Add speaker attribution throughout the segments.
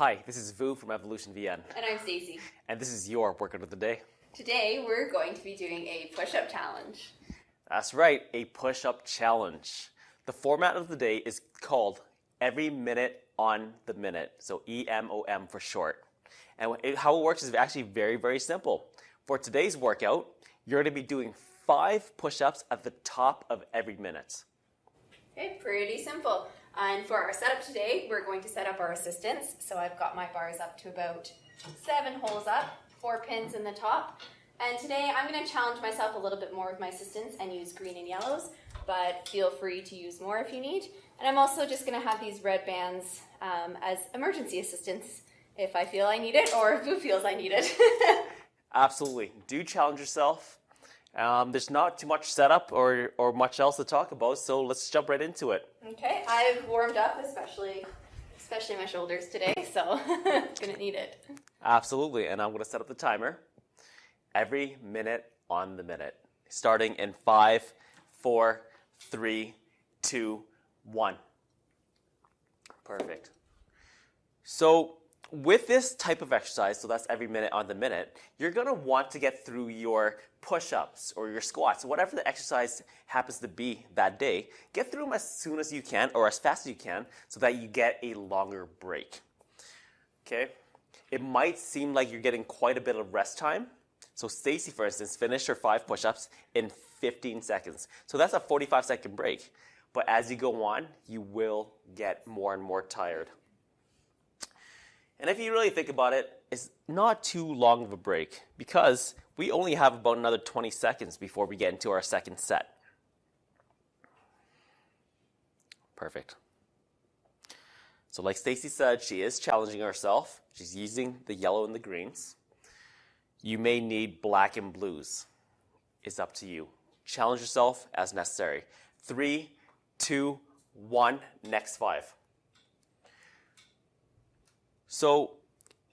Speaker 1: Hi, this is Vu from EvolutionVN.
Speaker 2: And I'm Stacy.
Speaker 1: And this is your workout of the day.
Speaker 2: Today we're going to be doing a push-up challenge.
Speaker 1: That's right, a push-up challenge. The format of the day is called Every Minute on the Minute, so EMOM for short. And how it works is actually very, very simple. For today's workout, you're going to be doing 5 push-ups at the top of every minute.
Speaker 2: Okay, pretty simple. And for our setup today, we're going to set up our assistance. So I've got my bars up to about 7 holes up, 4 pins in the top. And today I'm going to challenge myself a little bit more with my assistance and use green and yellows, but feel free to use more if you need. And I'm also just going to have these red bands as emergency assistance if I feel I need it or if Vu feels I need it.
Speaker 1: Absolutely. Do challenge yourself. There's not too much setup or much else to talk about, so let's jump right into it.
Speaker 2: Okay, I've warmed up, especially my shoulders today, so gonna need it.
Speaker 1: Absolutely, and I'm going to set up the timer. Every minute on the minute, starting in 5, 4, 3, 2, 1. Perfect. So with this type of exercise, so that's every minute on the minute, you're going to want to get through your push-ups or your squats, whatever the exercise happens to be that day. Get through them as soon as you can or as fast as you can so that you get a longer break. Okay? It might seem like you're getting quite a bit of rest time. So Stacy, for instance, finished her 5 push-ups in 15 seconds. So that's a 45-second break. But as you go on, you will get more and more tired. And if you really think about it, it's not too long of a break because we only have about another 20 seconds before we get into our second set. Perfect. So like Stacy said, she is challenging herself. She's using the yellow and the greens. You may need black and blues. It's up to you. Challenge yourself as necessary. 3, 2, 1, next 5. So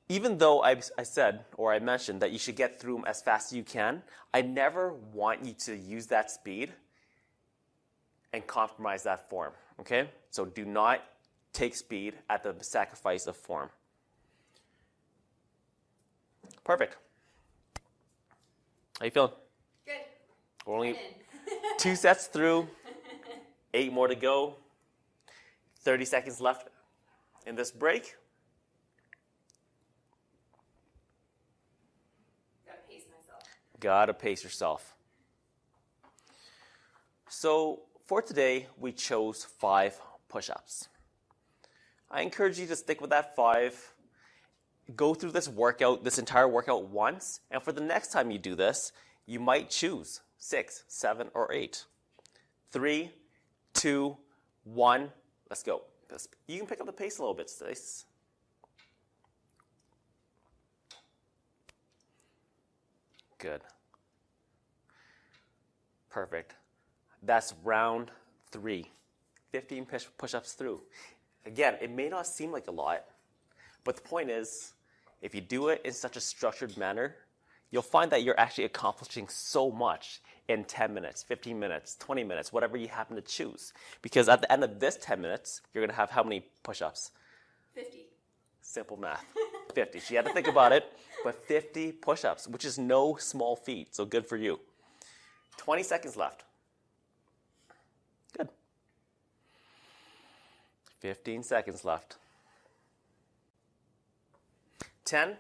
Speaker 1: even though I said or I mentioned that you should get through them as fast as you can, I never want you to use that speed and compromise that form, okay? So do not take speed at the sacrifice of form. Perfect. How you feeling?
Speaker 2: Good.
Speaker 1: We're only 2 sets through, 8 more to go, 30 seconds left in this break. Gotta pace yourself. So for today, we chose 5 push-ups. I encourage you to stick with that 5. Go through this workout, this entire workout once, and for the next time you do this, you might choose 6, 7, or 8. 3, 2, 1, let's go. You can pick up the pace a little bit, Stace. Good. Perfect. That's round 3. 15 push-ups through. Again, it may not seem like a lot, but the point is, if you do it in such a structured manner, you'll find that you're actually accomplishing so much in 10 minutes, 15 minutes, 20 minutes, whatever you happen to choose. Because at the end of this 10 minutes, you're going to have how many push-ups?
Speaker 2: 50.
Speaker 1: Simple math. 50. She had to think about it, but 50 push-ups, which is no small feat, so good for you. 20 seconds left. Good. 15 seconds left. 10,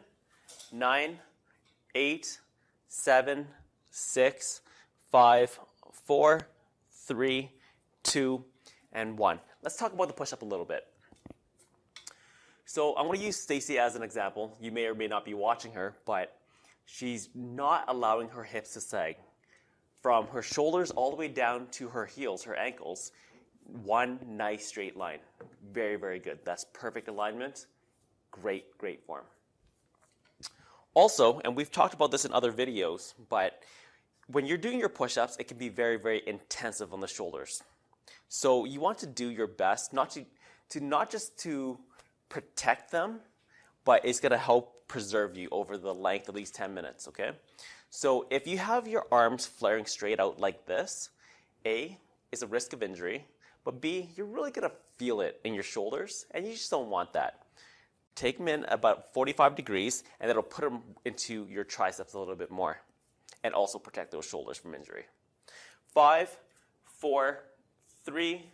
Speaker 1: 9, 8, 7, 6, 5, 4, 3, 2, and 1. Let's talk about the push-up a little bit. So I'm going to use Stacy as an example. You may or may not be watching her, but she's not allowing her hips to sag. From her shoulders all the way down to her heels, her ankles, one nice straight line. Very, very good. That's perfect alignment. Great, great form. Also, and we've talked about this in other videos, but when you're doing your push-ups, it can be very, very intensive on the shoulders. So you want to do your best not just to protect them, but it's going to help preserve you over the length of these 10 minutes, okay? So if you have your arms flaring straight out like this, A, is a risk of injury, but B, you're really going to feel it in your shoulders, and you just don't want that. Take them in about 45 degrees, and it'll put them into your triceps a little bit more and also protect those shoulders from injury. 5, 4, 3,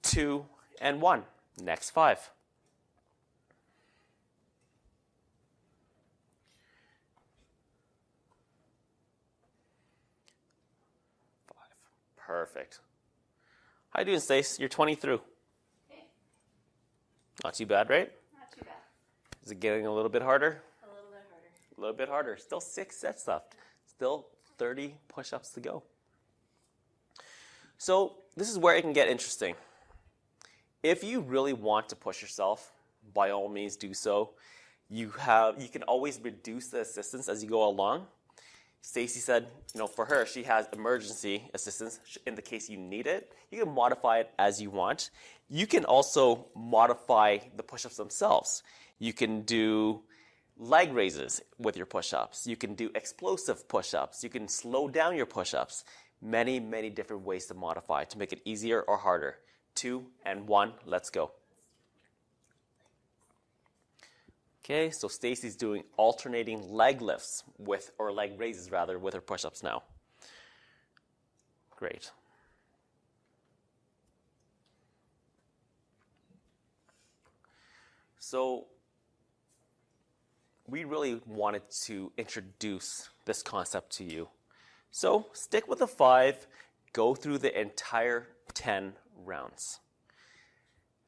Speaker 1: 2, and 1. Next 5. 5. Perfect. How you doing, Stace? You're 20 through.
Speaker 2: Okay.
Speaker 1: Not too bad, right?
Speaker 2: Not too bad.
Speaker 1: Is it getting a little bit harder?
Speaker 2: A little bit harder.
Speaker 1: A little bit harder. Still 6 sets left. Still 30 push-ups to go. So this is where it can get interesting. If you really want to push yourself, by all means do so. You can always reduce the assistance as you go along. Stacy said, for her, she has emergency assistance in the case you need it. You can modify it as you want. You can also modify the push-ups themselves. You can do leg raises with your push-ups. You can do explosive push-ups. You can slow down your push-ups. Many, many different ways to modify to make it easier or harder. 2 and 1, let's go. Okay, so Stacy's doing alternating leg lifts or leg raises rather, with her push-ups now. Great. So we really wanted to introduce this concept to you. So stick with the 5, go through the entire 10 rounds.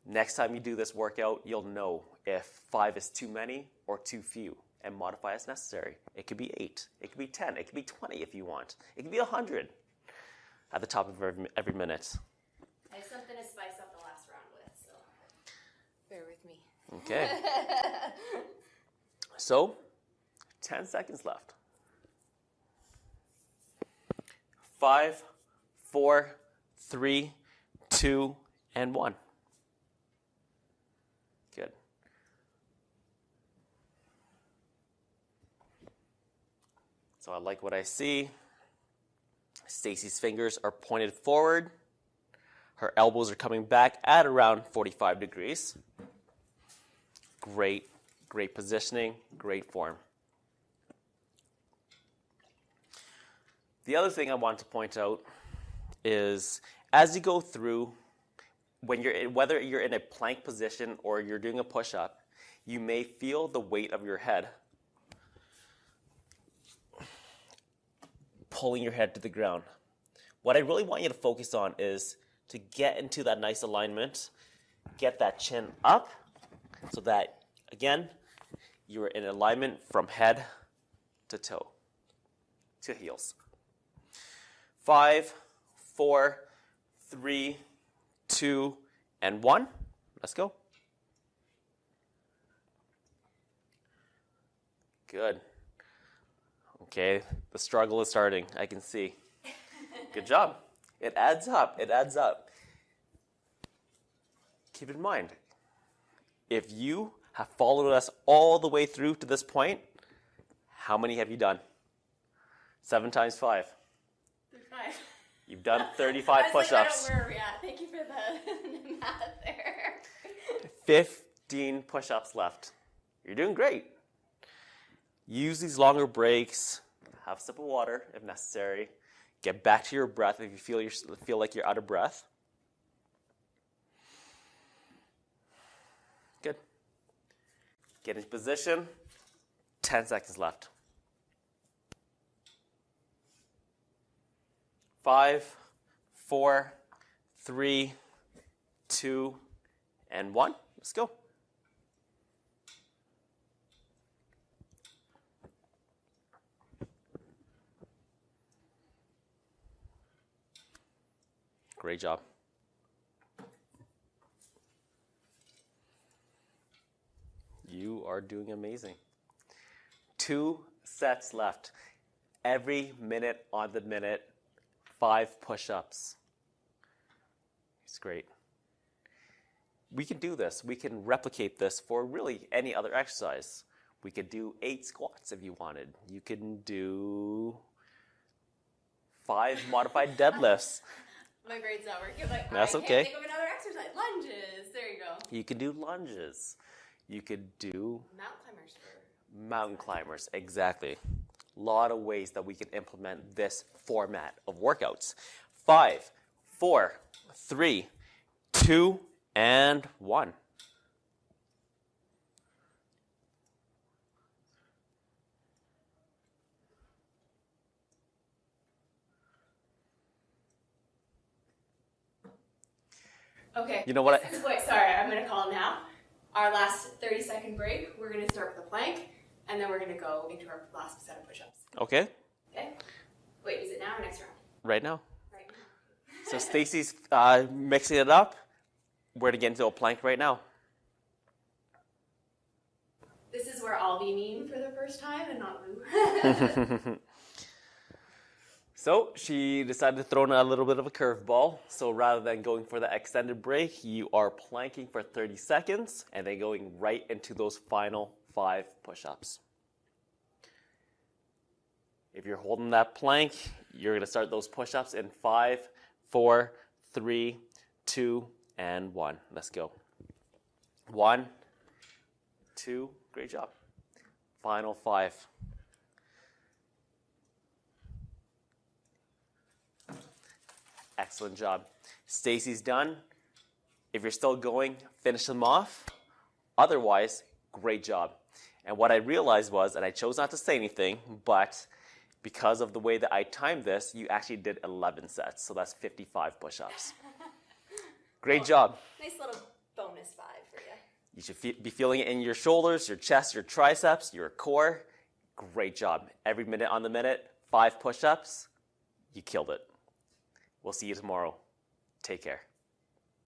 Speaker 1: Next time you do this workout, you'll know if 5 is too many or too few, and modify as necessary. It could be 8, it could be 10, it could be 20 if you want. It could be 100 at the top of every minute.
Speaker 2: I have something to spice up the last round with, so bear with me.
Speaker 1: Okay. So, 10 seconds left. 5, 4, 3, 2, and 1. Good. So I like what I see. Stacy's fingers are pointed forward. Her elbows are coming back at around 45 degrees. Great, great positioning, great form. The other thing I want to point out is as you go through, whether you're in a plank position or you're doing a push-up, you may feel the weight of your head pulling your head to the ground. What I really want you to focus on is to get into that nice alignment, get that chin up so that, again, you're in alignment from head to toe, to heels. 5, 4, 3, 2, and 1. Let's go. Good. Okay, the struggle is starting, I can see. Good job. It adds up, it adds up. Keep in mind, if you have followed us all the way through to this point, how many have you done? 7 times 5.
Speaker 2: 35.
Speaker 1: You've done 35 push-ups.
Speaker 2: I don't know where we're at. Thank you for the math there.
Speaker 1: 15 push-ups left. You're doing great. Use these longer breaks. Have a sip of water if necessary. Get back to your breath if you feel like you're out of breath. Good. Get into position. 10 seconds left. 5, 4, 3, 2, and 1. Let's go. Great job. You are doing amazing. 2 sets left. Every minute on the minute, 5 push-ups. It's great. We can do this. We can replicate this for really any other exercise. We could do 8 squats if you wanted. You can do 5 modified deadlifts.
Speaker 2: My brain's not working. Like,
Speaker 1: That's
Speaker 2: I
Speaker 1: okay.
Speaker 2: can't think of another exercise. Lunges. There you go.
Speaker 1: You can do lunges. You could do
Speaker 2: Mountain climbers.
Speaker 1: mountain climbers, exactly. A lot of ways that we can implement this format of workouts. 5, 4, 3, 2, and 1.
Speaker 2: Okay.
Speaker 1: You know what?
Speaker 2: Sorry, I'm going to call now. Our last 30-second break, we're going to start with a plank, and then we're going to go into our last set of push-ups.
Speaker 1: Okay.
Speaker 2: Okay? Wait, is it now or next round?
Speaker 1: Right now.
Speaker 2: Right now.
Speaker 1: So Stacy's mixing it up. We're going to get into a plank right now.
Speaker 2: This is where I'll be mean for the first time and not Lou.
Speaker 1: So she decided to throw in a little bit of a curveball. So rather than going for the extended break, you are planking for 30 seconds and then going right into those final 5 push-ups. If you're holding that plank, you're going to start those push-ups in 5, 4, 3, 2, and 1. Let's go. 1, 2, great job. Final 5. Excellent job. Stacy's done. If you're still going, finish them off. Otherwise, great job. And what I realized was, and I chose not to say anything, but because of the way that I timed this, you actually did 11 sets. So that's 55 push-ups. Great job.
Speaker 2: Nice little bonus 5 for you.
Speaker 1: You should be feeling it in your shoulders, your chest, your triceps, your core. Great job. Every minute on the minute, 5 push-ups. You killed it. We'll see you tomorrow. Take care.